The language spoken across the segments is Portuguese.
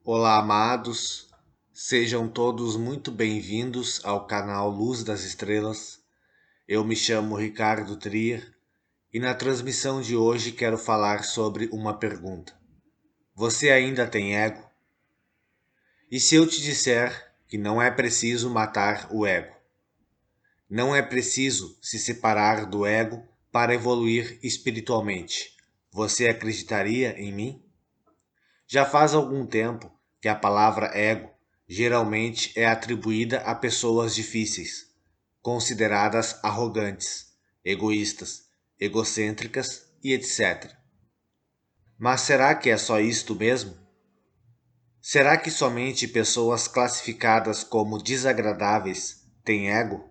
Olá, amados, sejam todos muito bem-vindos ao canal Luz das Estrelas. Eu me chamo Ricardo Trier e na transmissão de hoje quero falar sobre uma pergunta. Você ainda tem ego? E se eu te disser que não é preciso matar o ego? Não é preciso se separar do ego para evoluir espiritualmente. Você acreditaria em mim? Já faz algum tempo que a palavra ego geralmente é atribuída a pessoas difíceis, consideradas arrogantes, egoístas, egocêntricas e etc. Mas será que é só isto mesmo? Será que somente pessoas classificadas como desagradáveis têm ego?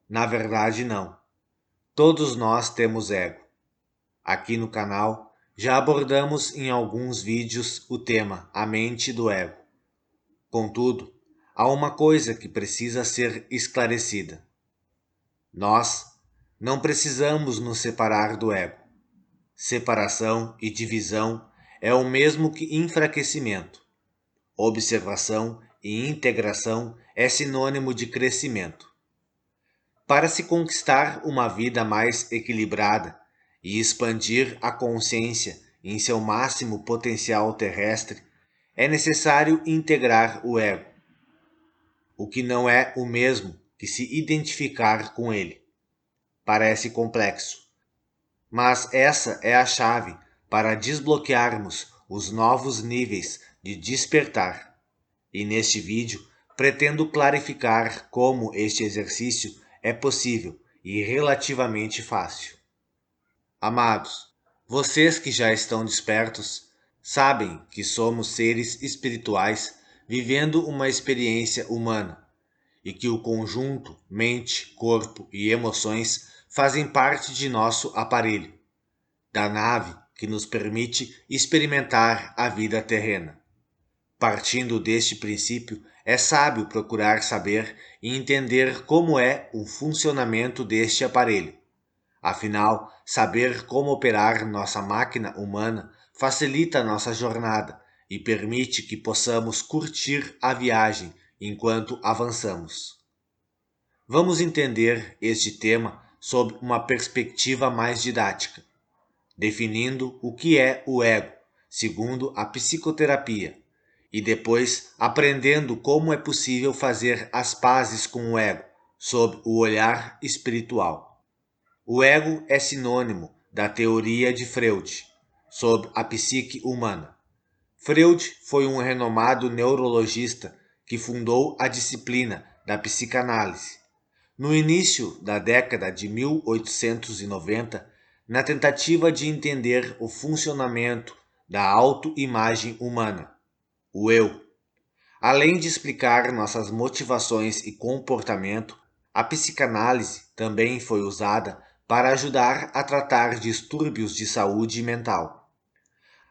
Na verdade, não. Todos nós temos ego. Aqui no canal já abordamos em alguns vídeos o tema A Mente do Ego. Contudo, há uma coisa que precisa ser esclarecida. Nós não precisamos nos separar do ego. Separação e divisão é o mesmo que enfraquecimento. Observação e integração é sinônimo de crescimento. Para se conquistar uma vida mais equilibrada e expandir a consciência em seu máximo potencial terrestre, é necessário integrar o ego, o que não é o mesmo que se identificar com ele. Parece complexo, mas essa é a chave para desbloquearmos os novos níveis de despertar. E neste vídeo pretendo clarificar como este exercício é possível e relativamente fácil. Amados, vocês que já estão despertos, sabem que somos seres espirituais vivendo uma experiência humana e que o conjunto mente, corpo e emoções fazem parte de nosso aparelho, da nave que nos permite experimentar a vida terrena. Partindo deste princípio, é sábio procurar saber e entender como é o funcionamento deste aparelho. Afinal, saber como operar nossa máquina humana facilita nossa jornada e permite que possamos curtir a viagem enquanto avançamos. Vamos entender este tema sob uma perspectiva mais didática, definindo o que é o ego, segundo a psicoterapia, e depois aprendendo como é possível fazer as pazes com o ego, sob o olhar espiritual. O ego é sinônimo da teoria de Freud, sob a psique humana. Freud foi um renomado neurologista que fundou a disciplina da psicanálise. No início da década de 1890, na tentativa de entender o funcionamento da autoimagem humana, o eu. Além de explicar nossas motivações e comportamento, a psicanálise também foi usada para ajudar a tratar distúrbios de saúde mental.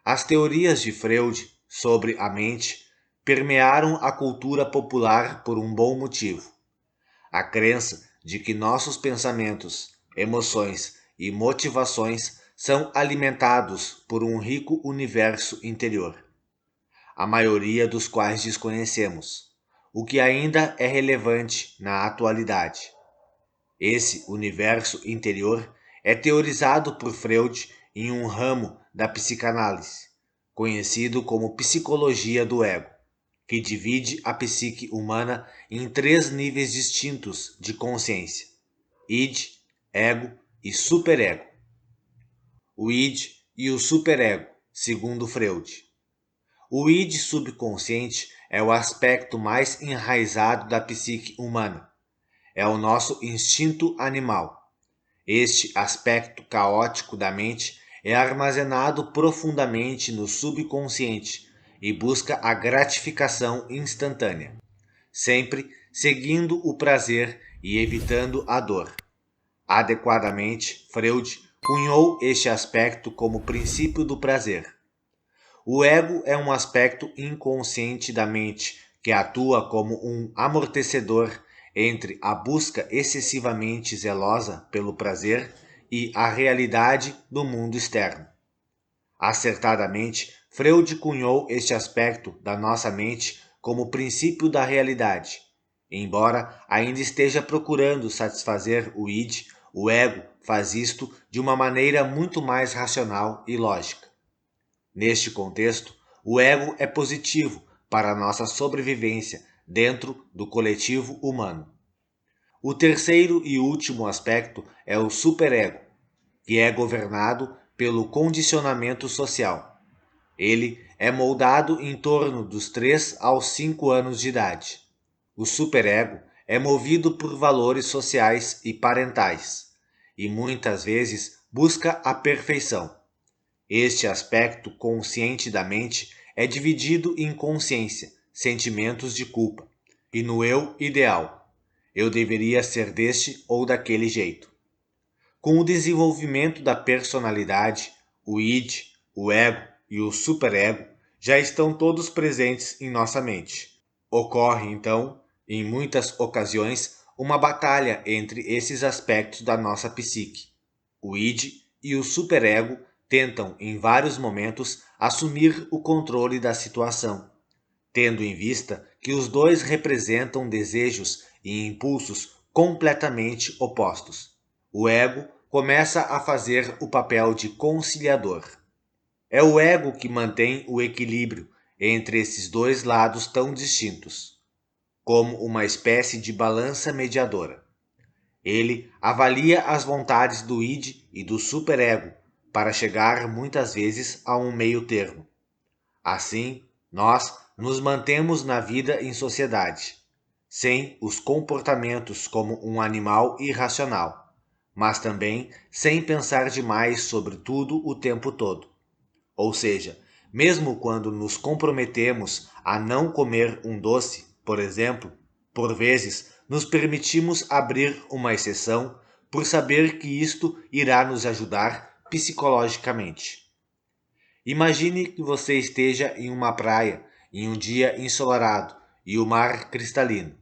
As teorias de Freud sobre a mente permearam a cultura popular por um bom motivo. A crença de que nossos pensamentos, emoções e motivações são alimentados por um rico universo interior, a maioria dos quais desconhecemos, o que ainda é relevante na atualidade. Esse universo interior é teorizado por Freud em um ramo da psicanálise, conhecido como psicologia do ego, que divide a psique humana em três níveis distintos de consciência: id, ego e superego. O id e o superego, segundo Freud. O id subconsciente é o aspecto mais enraizado da psique humana. É o nosso instinto animal. Este aspecto caótico da mente é armazenado profundamente no subconsciente e busca a gratificação instantânea, sempre seguindo o prazer e evitando a dor. Adequadamente, Freud cunhou este aspecto como princípio do prazer. O ego é um aspecto inconsciente da mente que atua como um amortecedor entre a busca excessivamente zelosa pelo prazer e a realidade do mundo externo. Acertadamente, Freud cunhou este aspecto da nossa mente como princípio da realidade. Embora ainda esteja procurando satisfazer o id, o ego faz isto de uma maneira muito mais racional e lógica. Neste contexto, o ego é positivo para a nossa sobrevivência dentro do coletivo humano. O terceiro e último aspecto é o superego, que é governado pelo condicionamento social. Ele é moldado em torno dos 3 aos 5 anos de idade. O superego é movido por valores sociais e parentais, e muitas vezes busca a perfeição. Este aspecto consciente da mente é dividido em consciência, sentimentos de culpa, e no eu ideal. Eu deveria ser deste ou daquele jeito. Com o desenvolvimento da personalidade, o id, o ego e o superego já estão todos presentes em nossa mente. Ocorre, então, em muitas ocasiões, uma batalha entre esses aspectos da nossa psique. O id e o superego tentam, em vários momentos, assumir o controle da situação, tendo em vista que os dois representam desejos e impulsos completamente opostos. O ego começa a fazer o papel de conciliador. É o ego que mantém o equilíbrio entre esses dois lados tão distintos, como uma espécie de balança mediadora. Ele avalia as vontades do id e do superego para chegar muitas vezes a um meio termo. Assim, nós nos mantemos na vida em sociedade, sem os comportamentos como um animal irracional, mas também sem pensar demais sobre tudo o tempo todo. Ou seja, mesmo quando nos comprometemos a não comer um doce, por exemplo, por vezes nos permitimos abrir uma exceção por saber que isto irá nos ajudar psicologicamente. Imagine que você esteja em uma praia em um dia ensolarado e o mar cristalino.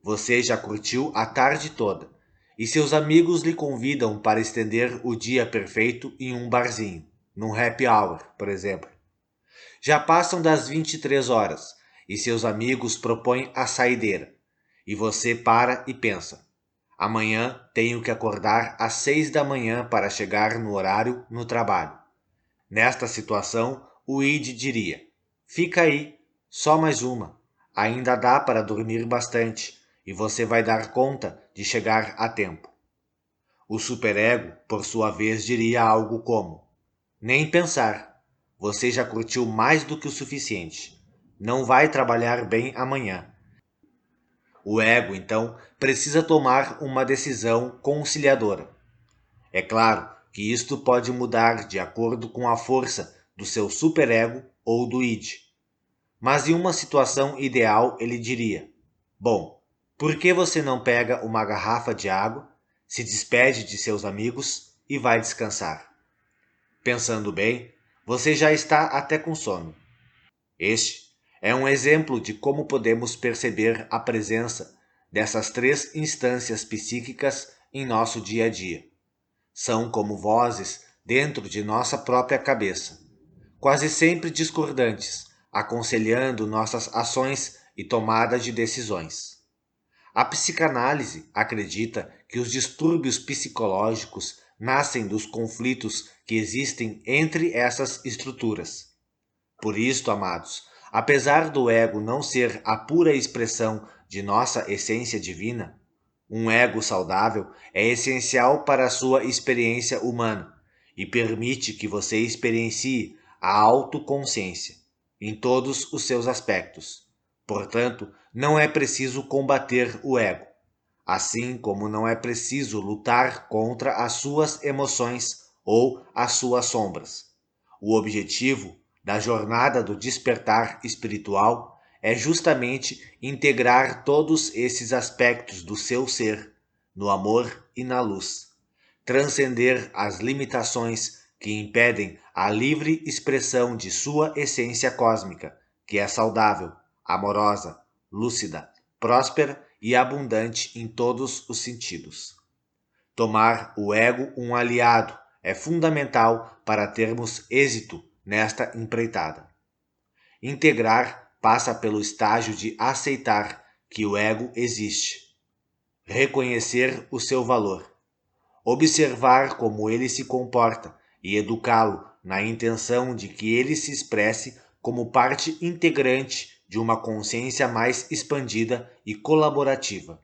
Você já curtiu a tarde toda e seus amigos lhe convidam para estender o dia perfeito em um barzinho, num happy hour, por exemplo. Já passam das 23 horas e seus amigos propõem a saideira. E você para e pensa: amanhã tenho que acordar às 6 da manhã para chegar no horário no trabalho. Nesta situação, o id diria: fica aí, só mais uma. Ainda dá para dormir bastante e você vai dar conta de chegar a tempo. O superego, por sua vez, diria algo como: nem pensar. Você já curtiu mais do que o suficiente. Não vai trabalhar bem amanhã. O ego, então, precisa tomar uma decisão conciliadora. É claro que isto pode mudar de acordo com a força do seu superego ou do id. Mas em uma situação ideal, ele diria: bom, por que você não pega uma garrafa de água, se despede de seus amigos e vai descansar? Pensando bem, você já está até com sono. Este é um exemplo de como podemos perceber a presença dessas 3 instâncias psíquicas em nosso dia a dia. São como vozes dentro de nossa própria cabeça, quase sempre discordantes, aconselhando nossas ações e tomada de decisões. A psicanálise acredita que os distúrbios psicológicos nascem dos conflitos que existem entre essas estruturas. Por isto, amados, apesar do ego não ser a pura expressão de nossa essência divina, um ego saudável é essencial para a sua experiência humana e permite que você experiencie a autoconsciência em todos os seus aspectos. Portanto, não é preciso combater o ego, assim como não é preciso lutar contra as suas emoções ou as suas sombras. O objetivo da jornada do despertar espiritual é justamente integrar todos esses aspectos do seu ser no amor e na luz, transcender as limitações que impedem a livre expressão de sua essência cósmica, que é saudável, amorosa, lúcida, próspera e abundante em todos os sentidos. Tomar o ego um aliado é fundamental para termos êxito nesta empreitada. Integrar passa pelo estágio de aceitar que o ego existe, reconhecer o seu valor, observar como ele se comporta e educá-lo na intenção de que ele se expresse como parte integrante de uma consciência mais expandida e colaborativa.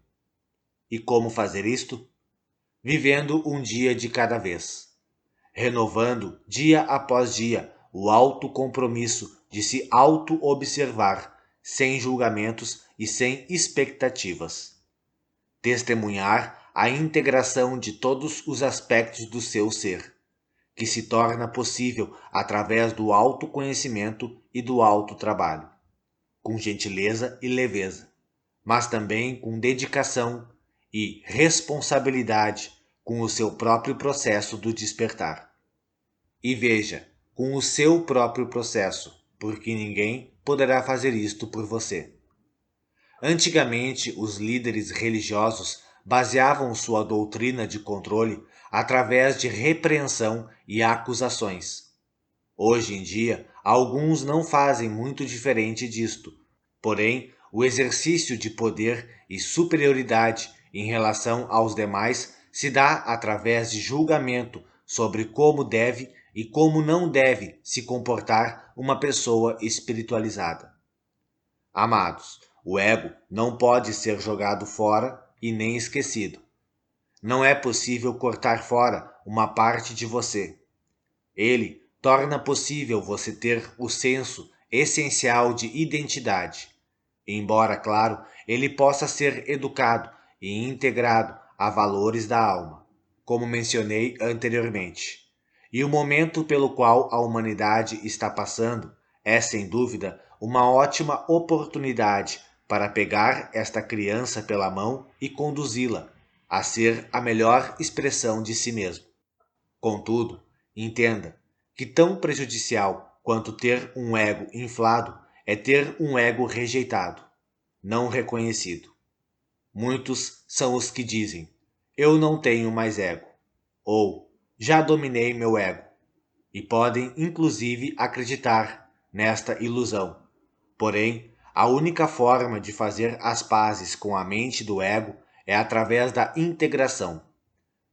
E como fazer isto? Vivendo um dia de cada vez, renovando dia após dia o autocompromisso de se auto-observar, sem julgamentos e sem expectativas. Testemunhar a integração de todos os aspectos do seu ser, que se torna possível através do autoconhecimento e do autotrabalho, com gentileza e leveza, mas também com dedicação e responsabilidade com o seu próprio processo do despertar. E veja, com o seu próprio processo, porque ninguém poderá fazer isto por você. Antigamente, os líderes religiosos baseavam sua doutrina de controle através de repreensão e acusações. Hoje em dia, alguns não fazem muito diferente disto, porém, o exercício de poder e superioridade em relação aos demais se dá através de julgamento sobre como deve e como não deve se comportar uma pessoa espiritualizada. Amados, o ego não pode ser jogado fora e nem esquecido. Não é possível cortar fora uma parte de você. Ele torna possível você ter o senso essencial de identidade, embora, claro, ele possa ser educado e integrado a valores da alma, como mencionei anteriormente. E o momento pelo qual a humanidade está passando é, sem dúvida, uma ótima oportunidade para pegar esta criança pela mão e conduzi-la a ser a melhor expressão de si mesmo. Contudo, entenda que tão prejudicial quanto ter um ego inflado é ter um ego rejeitado, não reconhecido. Muitos são os que dizem: eu não tenho mais ego, ou já dominei meu ego, e podem inclusive acreditar nesta ilusão. Porém, a única forma de fazer as pazes com a mente do ego é através da integração.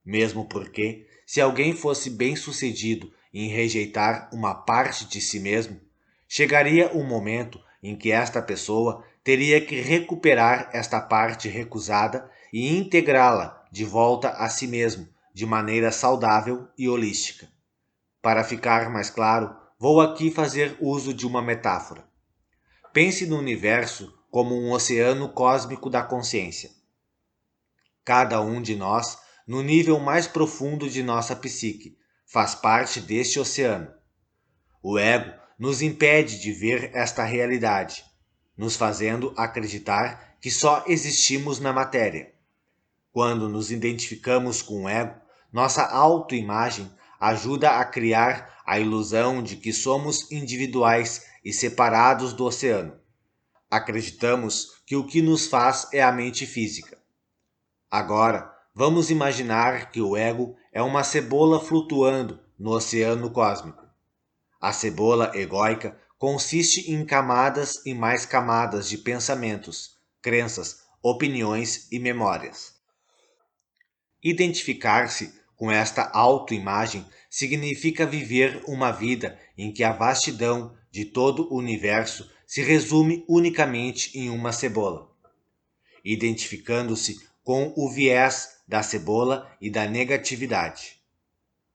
Mesmo porque, se alguém fosse bem-sucedido em rejeitar uma parte de si mesmo, chegaria um momento em que esta pessoa teria que recuperar esta parte recusada e integrá-la de volta a si mesmo, de maneira saudável e holística. Para ficar mais claro, vou aqui fazer uso de uma metáfora. Pense no universo como um oceano cósmico da consciência. Cada um de nós, no nível mais profundo de nossa psique, faz parte deste oceano. O ego nos impede de ver esta realidade, nos fazendo acreditar que só existimos na matéria. Quando nos identificamos com o ego, nossa autoimagem ajuda a criar a ilusão de que somos individuais e separados do oceano. Acreditamos que o que nos faz é a mente física. Agora, vamos imaginar que o ego é uma cebola flutuando no oceano cósmico. A cebola egóica consiste em camadas e mais camadas de pensamentos, crenças, opiniões e memórias. Identificar-se com esta autoimagem significa viver uma vida em que a vastidão de todo o universo se resume unicamente em uma cebola. Identificando-se com o viés da cebola e da negatividade.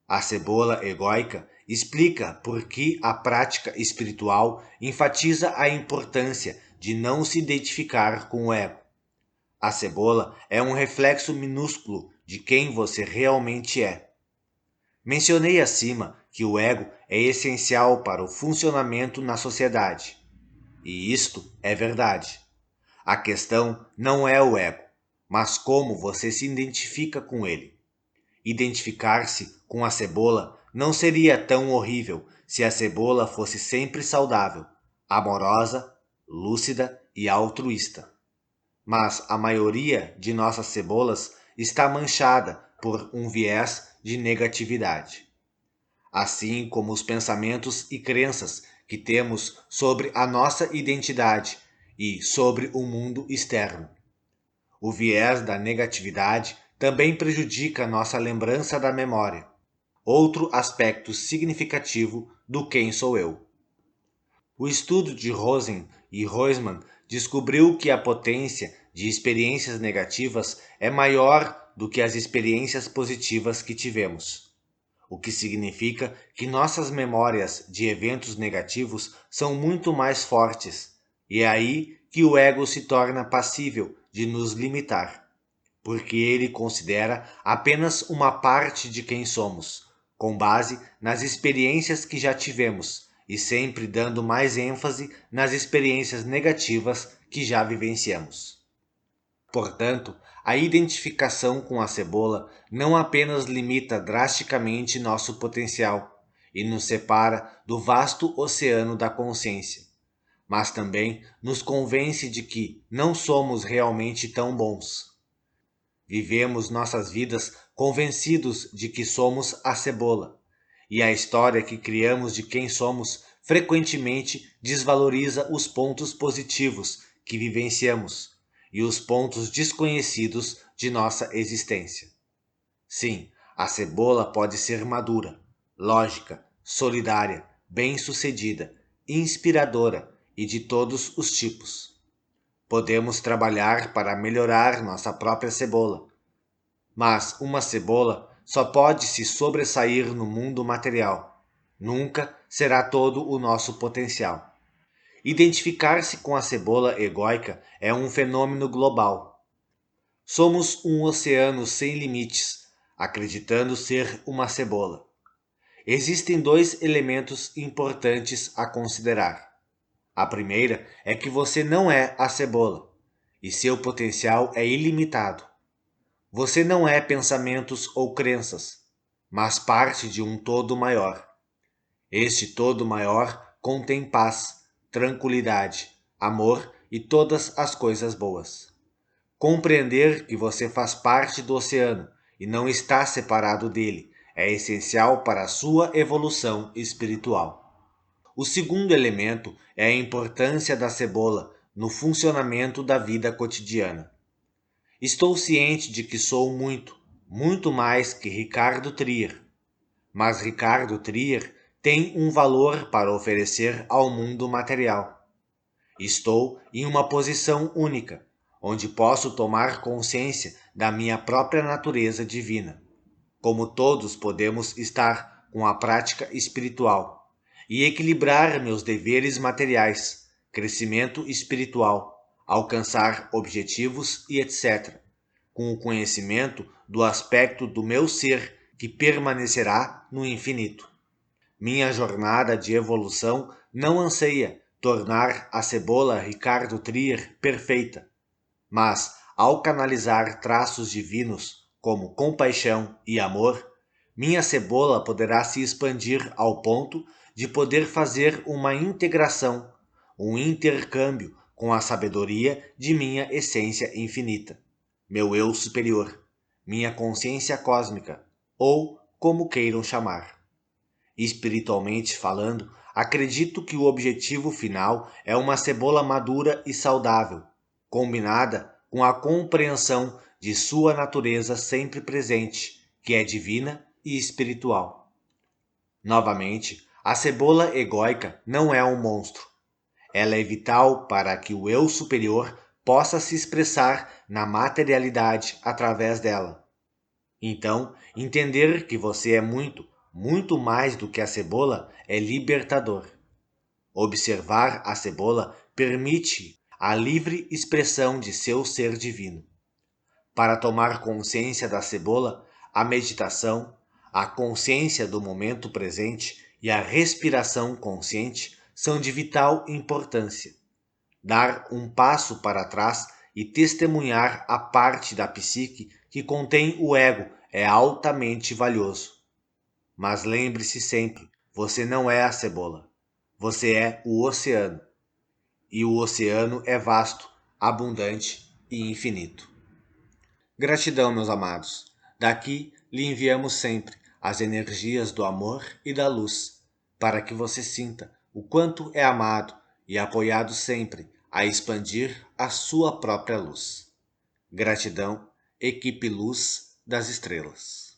A cebola egóica explica por que a prática espiritual enfatiza a importância de não se identificar com o ego. A cebola é um reflexo minúsculo de quem você realmente é. Mencionei acima que o ego é essencial para o funcionamento na sociedade. E isto é verdade. A questão não é o ego, mas como você se identifica com ele. Identificar-se com a cebola não seria tão horrível se a cebola fosse sempre saudável, amorosa, lúcida e altruísta. Mas a maioria de nossas cebolas está manchada por um viés de negatividade. assim como os pensamentos e crenças que temos sobre a nossa identidade e sobre o mundo externo. O viés da negatividade também prejudica nossa lembrança da memória, outro aspecto significativo do quem sou eu. O estudo de Rosen e Huysman descobriu que a potência de experiências negativas é maior do que as experiências positivas que tivemos, o que significa que nossas memórias de eventos negativos são muito mais fortes, e é aí que o ego se torna passível de nos limitar, porque ele considera apenas uma parte de quem somos, com base nas experiências que já tivemos e sempre dando mais ênfase nas experiências negativas que já vivenciamos. Portanto, a identificação com a cebola não apenas limita drasticamente nosso potencial e nos separa do vasto oceano da consciência, mas também nos convence de que não somos realmente tão bons. Vivemos nossas vidas convencidos de que somos a cebola, e a história que criamos de quem somos frequentemente desvaloriza os pontos positivos que vivenciamos e os pontos desconhecidos de nossa existência. Sim, a cebola pode ser madura, lógica, solidária, bem-sucedida, inspiradora e de todos os tipos. Podemos trabalhar para melhorar nossa própria cebola, mas uma cebola só pode se sobressair no mundo material. Nunca será todo o nosso potencial. Identificar-se com a cebola egóica é um fenômeno global. Somos um oceano sem limites, acreditando ser uma cebola. Existem dois elementos importantes a considerar. A primeira é que você não é a cebola, e seu potencial é ilimitado. Você não é pensamentos ou crenças, mas parte de um todo maior. Este todo maior contém paz, tranquilidade, amor e todas as coisas boas. Compreender que você faz parte do oceano e não está separado dele é essencial para a sua evolução espiritual. O segundo elemento é a importância da cebola no funcionamento da vida cotidiana. Estou ciente de que sou muito, muito mais que Ricardo Trier, mas Ricardo Trier tem um valor para oferecer ao mundo material. Estou em uma posição única, onde posso tomar consciência da minha própria natureza divina. Como todos podemos estar com a prática espiritual e equilibrar meus deveres materiais, crescimento espiritual, alcançar objetivos e etc., com o conhecimento do aspecto do meu ser que permanecerá no infinito. Minha jornada de evolução não anseia tornar a cebola Ricardo Trier perfeita, mas ao canalizar traços divinos como compaixão e amor, minha cebola poderá se expandir ao ponto de poder fazer uma integração, um intercâmbio com a sabedoria de minha essência infinita, meu eu superior, minha consciência cósmica, ou como queiram chamar. Espiritualmente falando, acredito que o objetivo final é uma cebola madura e saudável, combinada com a compreensão de sua natureza sempre presente, que é divina e espiritual. Novamente, a cebola egóica não é um monstro. Ela é vital para que o eu superior possa se expressar na materialidade através dela. Então, entender que você é muito, muito mais do que a cebola é libertador. Observar a cebola permite a livre expressão de seu ser divino. Para tomar consciência da cebola, a meditação, a consciência do momento presente e a respiração consciente são de vital importância. Dar um passo para trás e testemunhar a parte da psique que contém o ego é altamente valioso. Mas lembre-se sempre, você não é a cebola. Você é o oceano. E o oceano é vasto, abundante e infinito. Gratidão, meus amados. Daqui lhe enviamos sempre as energias do amor e da luz, para que você sinta o quanto é amado e apoiado sempre a expandir a sua própria luz. Gratidão, equipe Luz das Estrelas.